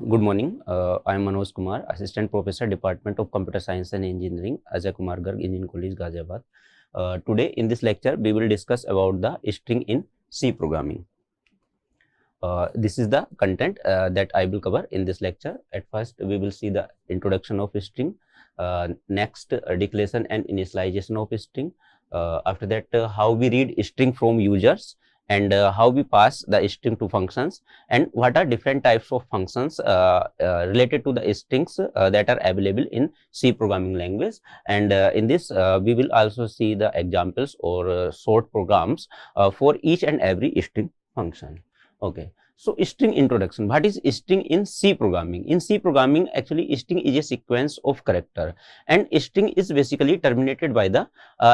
Good morning. I am Manoj Kumar, Assistant Professor, Department of Computer Science and Engineering, Ajay Kumar Garg, Engineering College, Ghaziabad. Today, in this lecture, we will discuss about the string in C programming. This is the content that I will cover in this lecture. At first, we will see the introduction of string. Next, declaration and initialization of string. After that, how we read string from users, and how we pass the string to functions, and what are different types of functions related to the strings that are available in C programming language. And in this, we will also see the examples or short programs for each and every string function. Okay. So string introduction. What is string in C programming? In C programming, actually string is a sequence of character, and string is basically terminated by the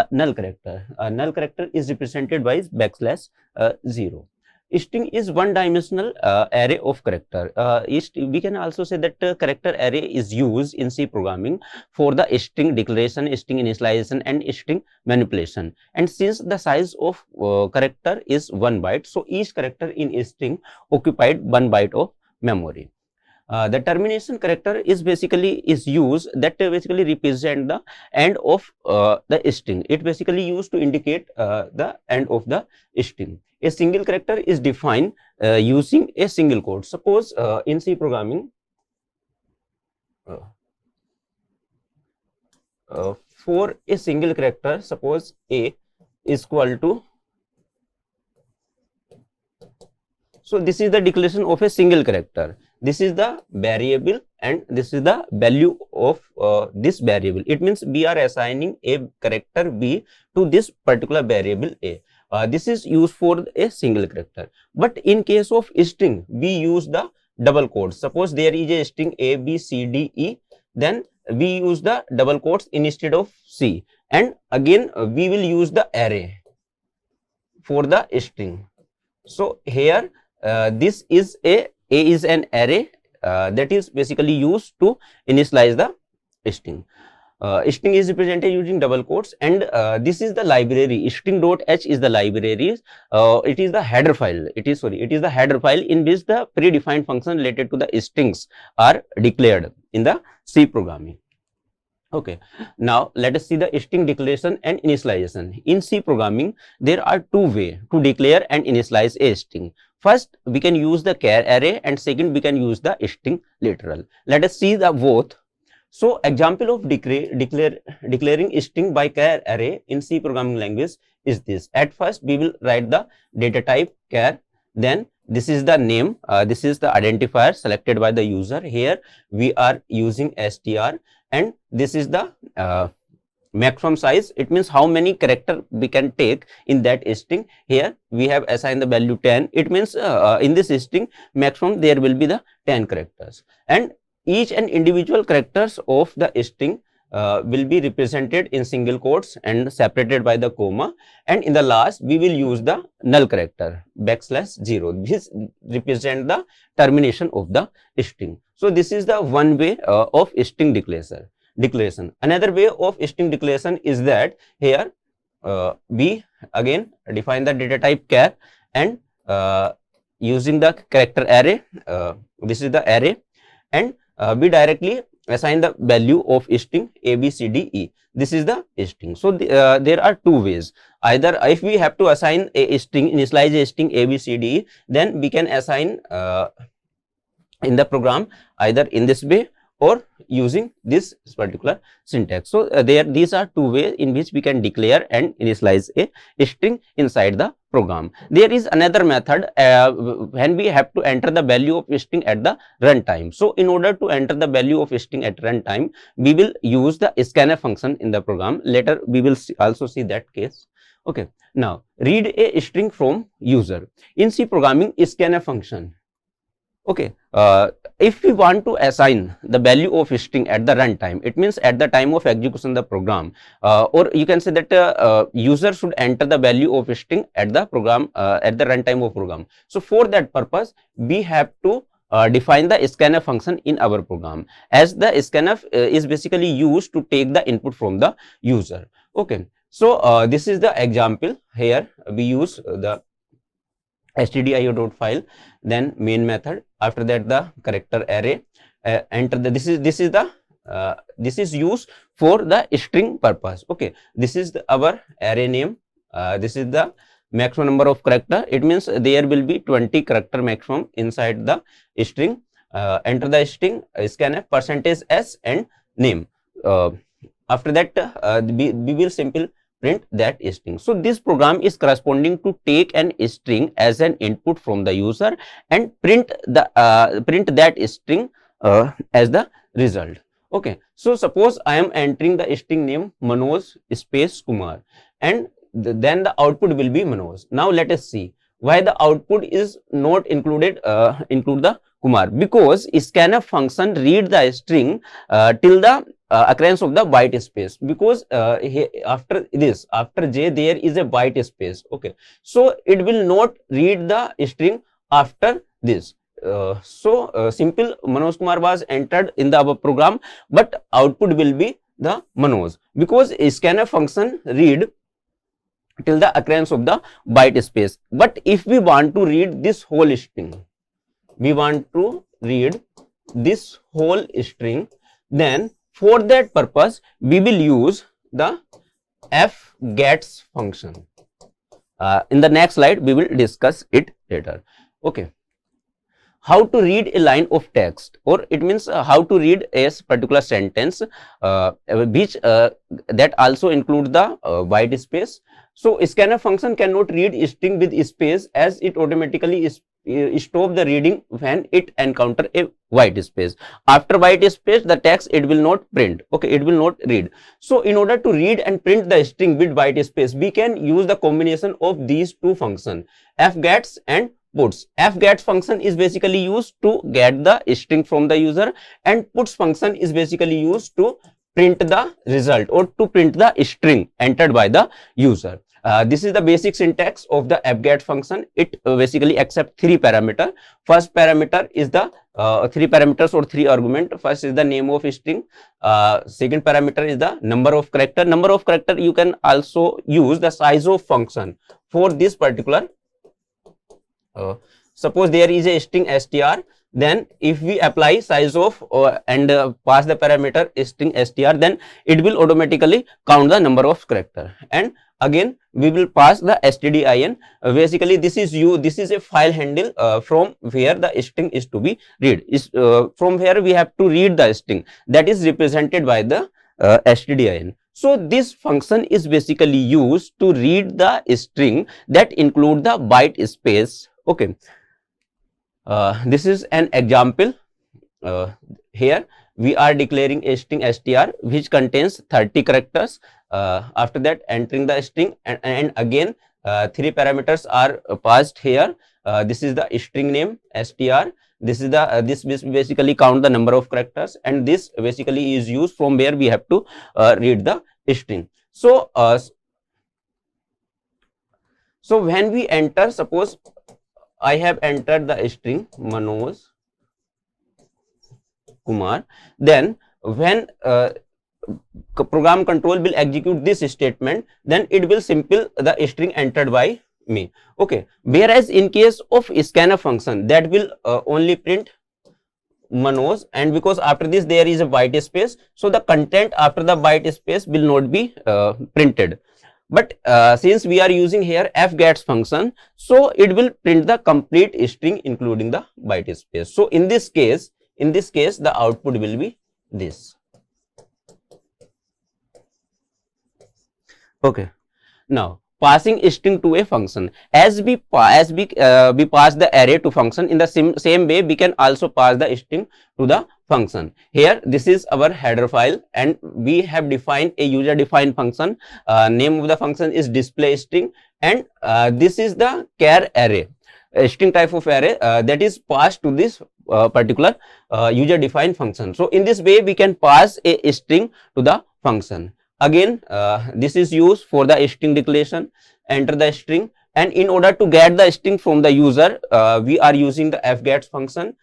null character. Null character is represented by \0. String is one-dimensional array of character. We can also say that character array is used in C programming for the string declaration, string initialization, and string manipulation. And since the size of character is 1 byte, so each character in a string occupied 1 byte of memory. The termination character is used that basically represent the end of the string. It basically used to indicate the end of the string. A single character is defined using a single quote. Suppose in C programming, for a single character, suppose A is equal to, so this is the declaration of a single character. This is the variable and this is the value of this variable. It means we are assigning a character B to this particular variable A. This is used for a single character. But in case of string, we use the double quotes. Suppose there is a string A, B, C, D, E, then we use the double quotes instead of C. And again, we will use the array for the string. So here, this is A is an array that is basically used to initialize the string. String is represented using double quotes, and this is the library. String.h is the library. It is the header file. It is the header file in which the predefined function related to the strings are declared in the C programming. Okay, now let us see the string declaration and initialization. In C programming, there are two ways to declare and initialize a string. First, we can use the char array, and second, we can use the string literal. Let us see the both. So, example of declaring string by char array in C programming language is this. At first, we will write the data type char, then this is the name, this is the identifier selected by the user. Here we are using str, and this is the maximum size. It means how many character we can take in that string. Here we have assigned the value 10. It means in this string maximum there will be the 10 characters, and each and individual characters of the string will be represented in single quotes and separated by the comma, and in the last we will use the null character \0. This represent the termination of the string. So this is the one way of string declaration. Another way of string declaration is that here we again define the data type char, and using the character array, this is the array, and we directly assign the value of string A, B, C, D, E. This is the string. So there are two ways. Either if we have to assign a string, initialize a string A, B, C, D, E, then we can assign in the program either in this way or using this particular syntax. So these are two ways in which we can declare and initialize a string inside the program. There is another method when we have to enter the value of string at the runtime. So in order to enter the value of string at runtime, we will use the scanf function in the program. Later we will also see that case. Okay, now read a string from user. In C programming, scanf function. Okay, if we want to assign the value of string at the runtime, it means at the time of execution of the program, or you can say that user should enter the value of string at the program at the runtime of program. So for that purpose, we have to define the scanf function in our program, as the scanf is basically used to take the input from the user. Okay, so this is the example. Here we use the stdio.file, then main method. After that the character array, enter the, this is used for the string purpose. Okay, this is our array name. This is the maximum number of character. It means there will be 20 character maximum inside the string. Enter the string, scanf %s and name. After that we will simply print that string. So this program is corresponding to take an string as an input from the user and print that string as the result. Okay, so suppose I am entering the string name Manoj space Kumar, and then the output will be Manoj. Now let us see why the output is not include the Kumar, because scanf function read the string till the occurrence of the byte space, because after j there is a byte space. Okay, so it will not read the string after this. Simple Manoj Kumar was entered in the above program, but output will be the Manoj, because scanf function read till the occurrence of the byte space. But if we want to read this whole string, then for that purpose we will use the fgets function. In the next slide we will discuss it later. Okay, how to read a line of text, or it means how to read a particular sentence which that also include the byte space. So scanf function cannot read string with space, as it automatically stop the reading when it encounter a white space. After white space, the text it will not print. Okay, it will not read. So in order to read and print the string with white space, we can use the combination of these two functions, fgets and puts. Fgets function is basically used to get the string from the user, and puts function is basically used to print the result or to print the string entered by the user. This is the basic syntax of the fget function. It basically accepts three parameters. First parameter is the three parameters or three argument. First is the name of string. Second parameter is the number of character. Number of character, you can also use the size of function for this particular. Suppose there is a string str, then if we apply size of and pass the parameter string str, then it will automatically count the number of character. And again we will pass the stdin. Basically this is a file handle from where the string is to be read. From where we have to read the string, that is represented by the stdin. So this function is basically used to read the string that include the byte space. Okay, this is an example. Here we are declaring a string str which contains 30 characters. After that, entering the string, and again three parameters are passed here. This is the string name str. This is the this basically count the number of characters, and this basically is used from where we have to read the string. So so when we enter, suppose I have entered the string Manoj Kumar, then when program control will execute this statement, then it will simple the string entered by me. Okay, whereas in case of scanf function, that will only print Manoj, and because after this there is a byte space, so the content after the byte space will not be printed. But since we are using here fgets function, so it will print the complete string including the byte space. So in this case the output will be this. Okay, now passing string to a function. As we pass the array to function, in the same way we can also pass the string to the function. Here this is our header file, and we have defined a user defined function. Name of the function is display string, and this is the char array, a string type of array that is passed to this particular user defined function. So in this way we can pass a string to the function. Again this is used for the string declaration. Enter the string, and in order to get the string from the user, we are using the fgets function.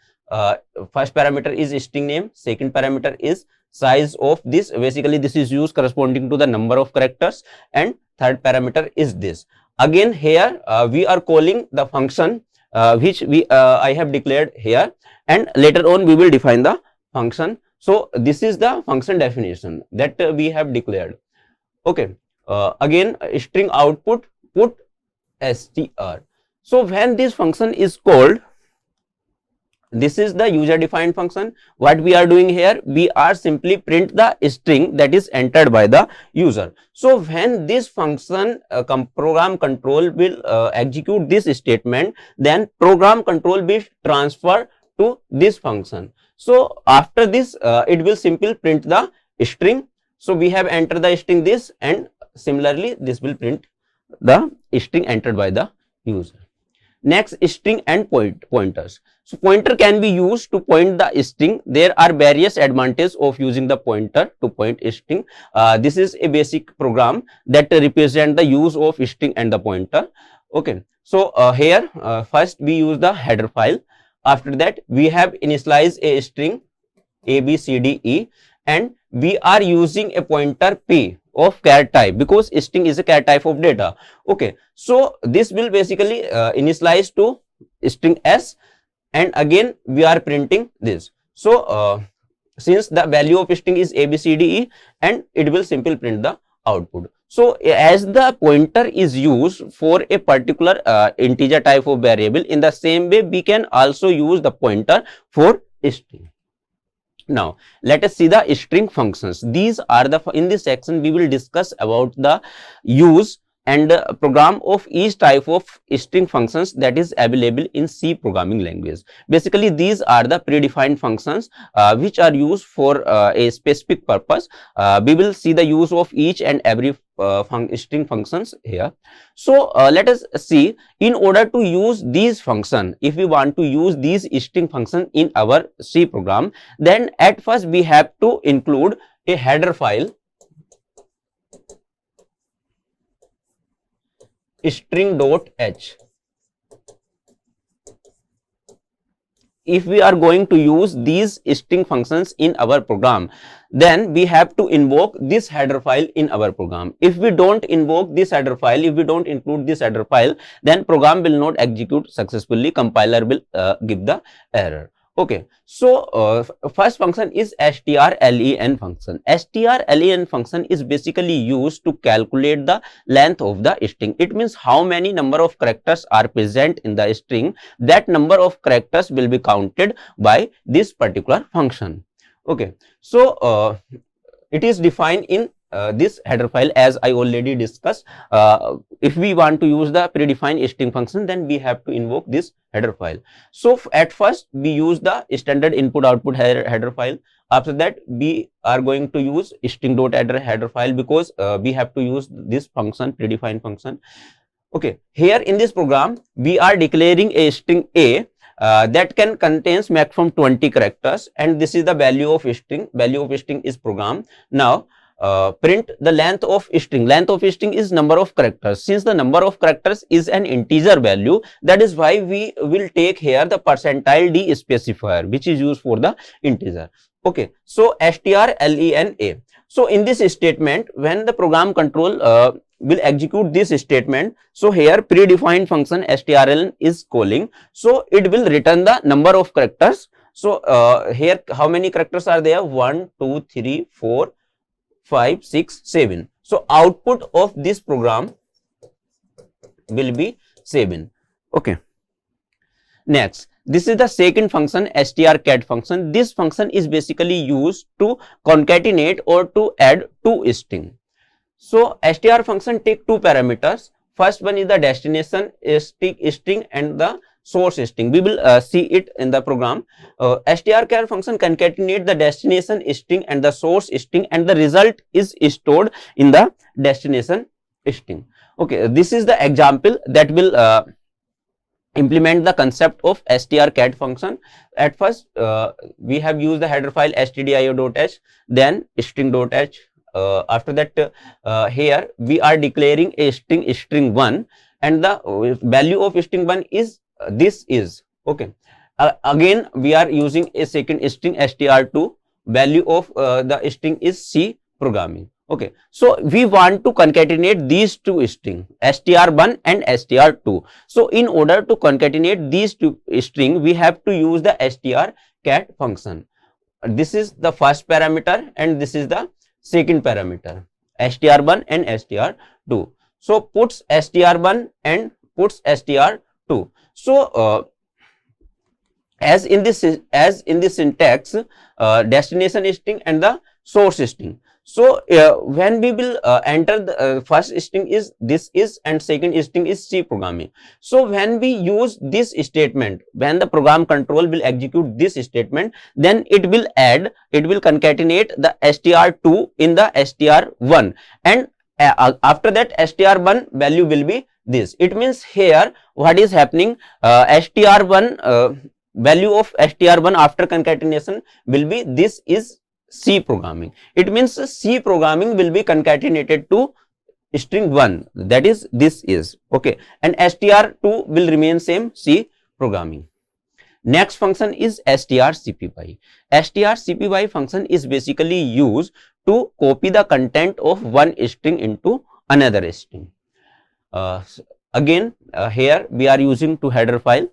First parameter is string name, second parameter is size of this. Basically this is used corresponding to the number of characters, and third parameter is this. again here we are calling the function which I have declared here, and later on we will define the function. So this is the function definition that we have declared. Okay, again string output put str. So when this function is called, this is the user defined function. What we are doing here, we are simply print the string that is entered by the user. So when this function program control will execute this statement, then program control will transfer to this function. So after this it will simply print the string. So we have entered the string this, and similarly this will print the string entered by the user. Next, string and pointers. So pointer can be used to point the string. There are various advantages of using the pointer to point a string. This is a basic program that represent the use of string and the pointer. Okay, so here first we use the header file. After that we have initialized a string A, B, C, D, E, and we are using a pointer P of char type because string is a char type of data. Okay, so this will basically initialize to string S, and again we are printing this. So since the value of string is A, B, C, D, E, and it will simply print the output. So as the pointer is used for a particular integer type of variable, in the same way we can also use the pointer for string. Now let us see the string functions. These are the, in this section we will discuss about the use and program of each type of string functions that is available in C programming language. Basically these are the predefined functions which are used for a specific purpose. We will see the use of each and every string functions here. So let us see, in order to use these function, if we want to use these string function in our C program, then at first we have to include a header file string.h. If we are going to use these string functions in our program, then we have to invoke this header file in our program. If we don't invoke this header file, if we don't include this header file, then program will not execute successfully, compiler will give the error. Okay, so first function is strlen function. Strlen function is basically used to calculate the length of the string. It means how many number of characters are present in the string. That number of characters will be counted by this particular function. Okay, so it is defined in this header file, as I already discussed. If we want to use the predefined string function, then we have to invoke this header file. So at first we use the standard input output header file. After that we are going to use string.header file because we have to use this function, predefined function. Okay, here in this program we are declaring a string A that can contains maximum 20 characters, and this is the value of string. Value of string is program. Now print the length of string. Length of string is number of characters. Since the number of characters is an integer value, that is why we will take here the percentile D specifier, which is used for the integer. Okay, so strlen. So in this statement, when the program control will execute this statement, so here predefined function strlen is calling, so it will return the number of characters. So here how many characters are there? 1, 2, 3, 4, 5, 6, 7. So output of this program will be 7. Okay. Next, this is the second function, strcat function. This function is basically used to concatenate or to add two string. So str function take two parameters. First one is the destination string and the source string. We will see it in the program. Strcat function concatenate the destination string and the source string, and the result is stored in the destination string. Okay, this is the example that will implement the concept of strcat function. At first we have used the header file stdio.h, then string.h. After that here we are declaring a string1, and the value of string 1 is this is. Okay, again we are using a second string str2. Value of the string is C programming. Okay, so we want to concatenate these two string str1 and str2. So in order to concatenate these two string, we have to use the strcat function. This is the first parameter and this is the second parameter, str1 and str2. So puts str1 and puts str2. So as in this syntax, destination string and the source string. So when we will enter the first string is this is and second string is C programming. So when we use this statement, when the program control will execute this statement, then it will concatenate the str2 in the str1, and after that str1 value will be this. It means here what is happening, str1 value of str1 after concatenation will be this is C programming. It means C programming will be concatenated to string 1, that is this is, okay, and str2 will remain same, C programming. Next function is strcpy. Strcpy function is basically used to copy the content of one string into another string. Again, here we are using to header file.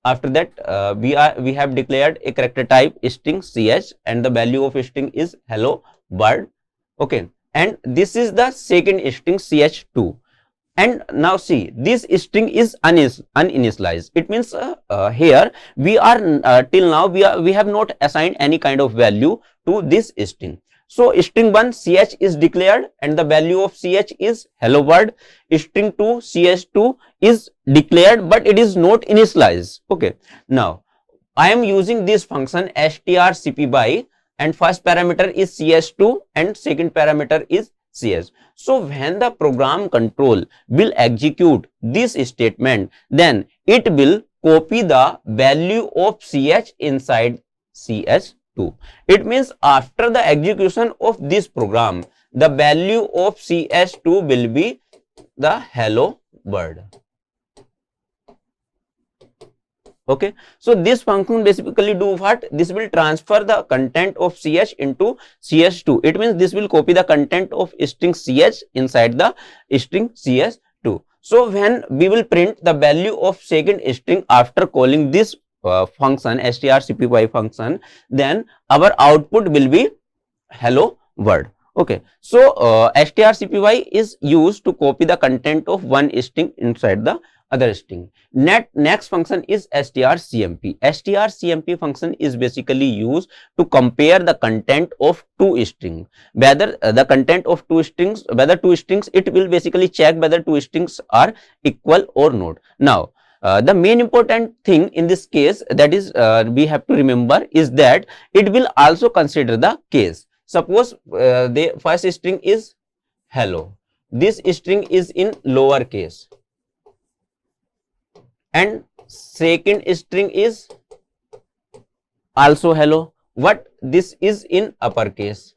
After that, we have declared a character type string ch, and the value of string is hello world, okay, and this is the second string ch2. And now see, this string is uninitialized. It means here we are till now we have not assigned any kind of value to this string. So string 1 ch is declared and the value of ch is hello world. String 2 ch2 is declared but it is not initialized. Okay, now I am using this function strcpy, and first parameter is ch2 and second parameter is ch. So when the program control will execute this statement, then it will copy the value of ch inside ch2. It means after the execution of this program, the value of ch2 will be the hello world. Okay, so this function basically do what? This will transfer the content of ch into ch2. It means this will copy the content of string ch inside the string ch2. So when we will print the value of second string after calling this function strcpy function, then our output will be hello world. Okay, so strcpy is used to copy the content of one string inside the other string. Next function is strcmp. Strcmp function is basically used to compare the content of two strings, whether the content of two strings, it will basically check whether two strings are equal or not. Now the main important thing in this case, that is we have to remember, is that it will also consider the case. Suppose the first string is hello, this string is in lower case, and second string is also hello, what this is in uppercase.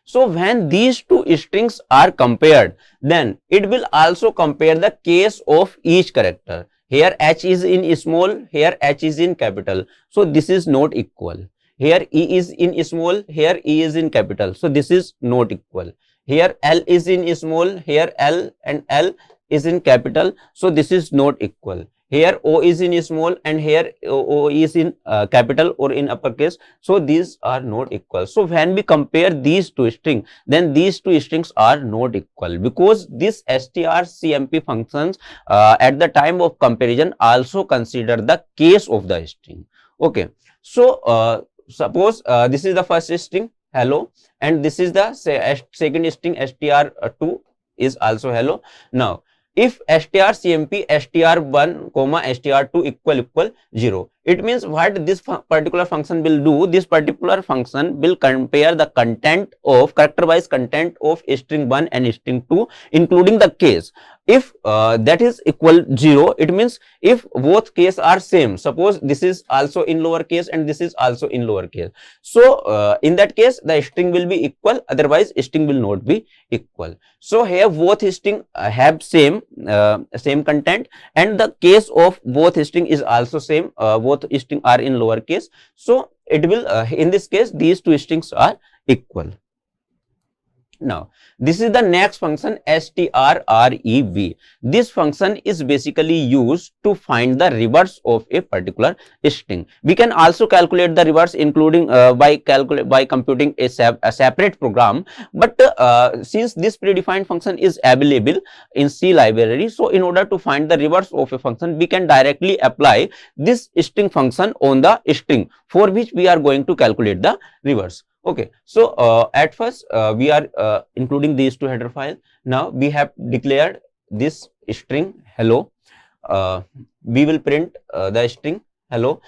So when these two strings are compared, then it will also compare the case of each character. Here h is in small, here h is in capital, so this is not equal. Here e is in small, here e is in capital, so this is not equal. Here l is in small, here l and l is in capital, so this is not equal. Here o is in small and here o is in capital or in uppercase, so these are not equal. So when we compare these two strings, then these two strings are not equal, because this strcmp functions at the time of comparison also consider the case of the string. Okay, so suppose this is the first string hello and this is the second string str2 is also hello. Now if strcmp str1 comma str2 equal 0, it means what this particular function will do, this particular function will compare the content of character wise content of string 1 and string 2 including the case. If that is equal 0, it means if both case are same, suppose this is also in lower case and this is also in lower case, so in that case the string will be equal, otherwise string will not be equal. So here both string have same content and the case of both string is also same, both string are in lower case, so it will in this case these two strings are equal. Now this is the next function strrev. This function is basically used to find the reverse of a particular string. We can also calculate the reverse including by computing a separate program, but since this predefined function is available in C library, so in order to find the reverse of a function, we can directly apply this string function on the string for which we are going to calculate the reverse. Okay, so at first we are including these two header files. Now we have declared this string hello. We will print the string hello.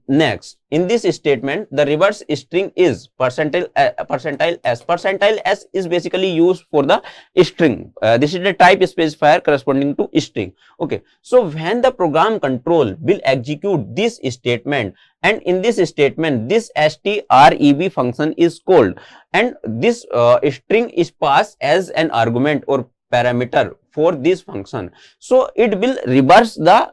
Next, in this statement, the reverse string is percentile s. Percentile s is basically used for the string. This is the type specifier corresponding to string. Okay, so when the program control will execute this statement, and in this statement this strrev function is called, and this string is passed as an argument or parameter for this function, so it will reverse the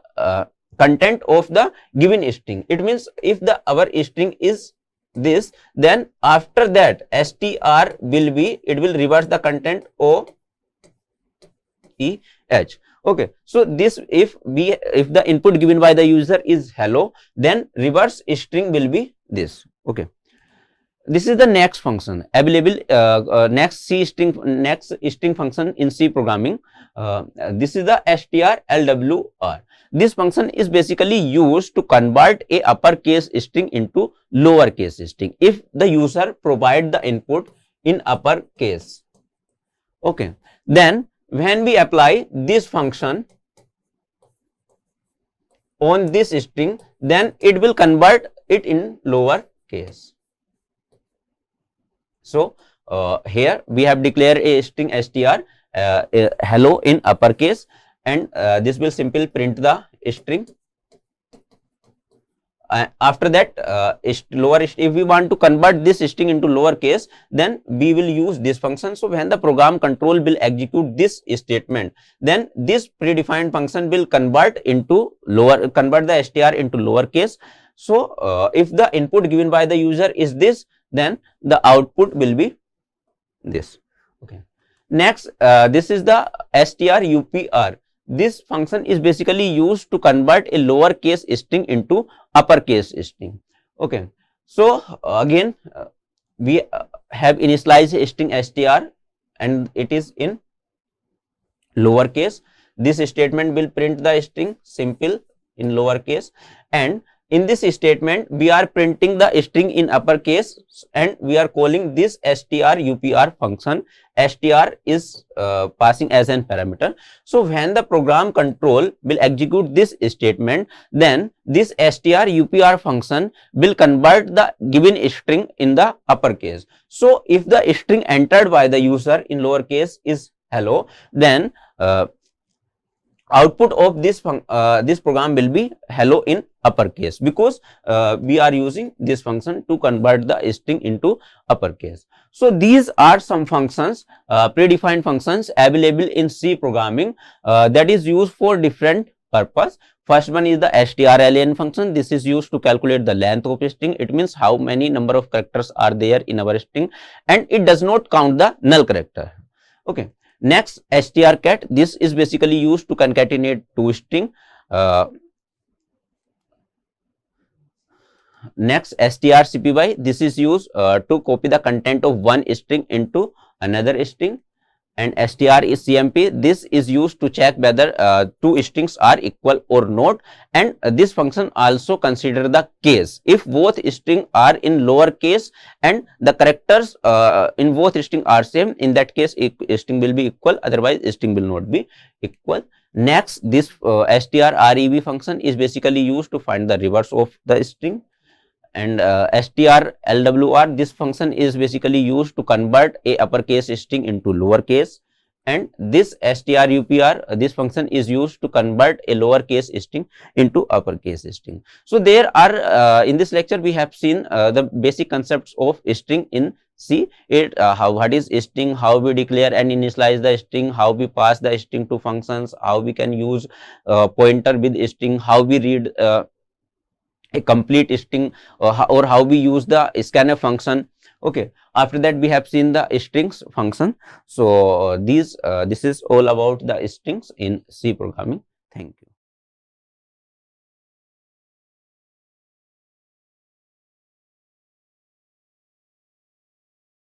content of the given string. It means if the our string is this, then after that str will be, it will reverse the content o e h. Okay, so this if the input given by the user is hello, then reverse string will be this. Okay, this is the next function available, next string function in C programming. This is the strlwr. This function is basically used to convert a uppercase string into lowercase string if the user provide the input in uppercase. Okay, then when we apply this function on this string, then it will convert it in lower case. So here we have declared a string str hello in uppercase, and this will simply print the string. After that if we want to convert this string into lower case, then we will use this function. So when the program control will execute this statement, then this predefined function will convert the str into lower case. So if the input given by the user is this, then the output will be this. Okay, next this is the strupr. This function is basically used to convert a lowercase string into uppercase string. Okay, so again we have initialized a string str and it is in lowercase. This statement will print the string simple in lowercase, and in this statement we are printing the string in uppercase, and we are calling this strupr function. Str is passing as an parameter. So when the program control will execute this statement, then this strupr function will convert the given string in the uppercase. So if the string entered by the user in lowercase is hello, then output of this program will be hello in uppercase, because we are using this function to convert the string into uppercase. So these are some functions, predefined functions available in C programming that is used for different purpose. First one is the strlen function. This is used to calculate the length of a string. It means how many number of characters are there in our string, and it does not count the null character. Okay. Next, strcat. This is basically used to concatenate two string. Next, strcpy. This is used to copy the content of one string into another string. And strcmp. This is used to check whether two strings are equal or not. And this function also consider the case. If both strings are in lower case and the characters in both string are same, in that case string will be equal, otherwise string will not be equal. Next, this strrev function is basically used to find the reverse of the string. And strlwr, this function is basically used to convert a uppercase string into lowercase. And this strupr, this function is used to convert a lowercase string into uppercase string. So there are in this lecture we have seen the basic concepts of string in C. What is string, how we declare and initialize the string, how we pass the string to functions, how we can use pointer with string, how we read a complete string, or how we use the scanf function. Okay, after that we have seen the strings function. So this is all about the strings in C programming.